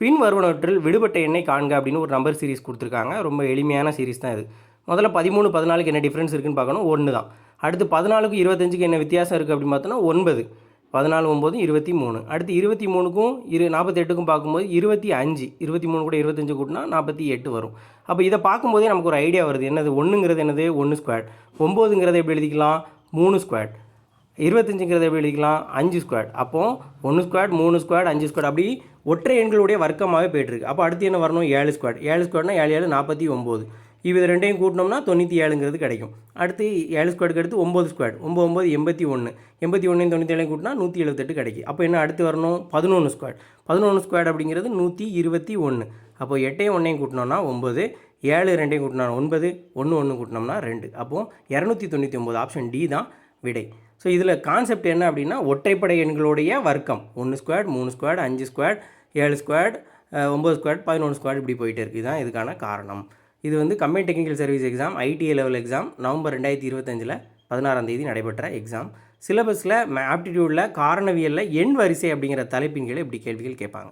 பின் வருவனவற்றில் விடுபட்ட எண்ணை காண்க அப்படின்னு ஒரு நம்பர் சீரிஸ் கொடுத்துருக்காங்க. ரொம்ப எளிமையான சீரிஸ் தான் இது. முதல்ல 13, 14க்கு என்ன டிஃப்ரென்ஸ் இருக்குன்னு பார்க்கணும். 1 தான். அடுத்து 14க்கும் 25க்கு என்ன வித்தியாசம் இருக்குது அப்படின்னு பார்த்தோன்னா 9. 14, 9, 23. அடுத்து 23க்கும் 48க்கும் பார்க்கும்போது 25. 23 கூட 25 கூட்டினா 48 வரும். அப்போ இதை பார்க்கும்போதே நமக்கு ஒரு ஐடியா வருது. என்னது 1ங்கிறது என்னது 1 ஸ்கொயர். 9ங்கிறத எப்படி எழுதிக்கலாம் 3 ஸ்கொயர். 25ங்கிறத எப்படி எழுதிக்கலாம் 5 ஸ்கொயர். அப்போது 1 ஸ்கொயர் 3 ஸ்கொயர் 5 ஸ்கொயர் அப்படி ஒற்றை எண்களுடைய வர்க்கமாகவே போய்ட்டுருக்கு. அப்போ அடுத்து என்ன வரணும் 7 ஸ்கொயர். 7 ஸ்கொயர்னா 7 7 49. இது ரெண்டையும் கூட்டினோம்னா 97ங்கிறது கிடைக்கும். அடுத்து 7 ஸ்கொயருக்கு அடுத்து 9 ஸ்கொயர். 9 9 81. 81 97 கூட்டினா 178 கிடைக்கும். அப்போ என்ன அடுத்து வரணும் 11 ஸ்கொயர். 11 ஸ்கொயர் அப்படிங்கிறது 121. அப்போ 8யும் 1யும் கூட்டினோம்னா 9. 7 2யும் கூட்டினா 9. 1 1 கூட்டினோம்னா 2. அப்போது 299 ஆப்ஷன் டி தான் விடை. ஸோ இதில் கான்செப்ட் என்ன அப்படின்னா ஒற்றைப்படை எண்களுடைய வர்க்கம் 1 square 3 square 5 square 7 square 9 square 11 square இப்படி போயிட்டு இருக்குது. இதுதான் இதுக்கான காரணம். இது வந்து combined technical service exam ITA level exam November 2025 16ஆம் தேதி நடைபெற்ற எக்ஸாம். சிலபஸில் ஆப்டிடியூடில் காரணவியலில் எண் வரிசை அப்படிங்கிற தலைப்பின் கீழே இப்படி கேள்விகள் கேட்பாங்க.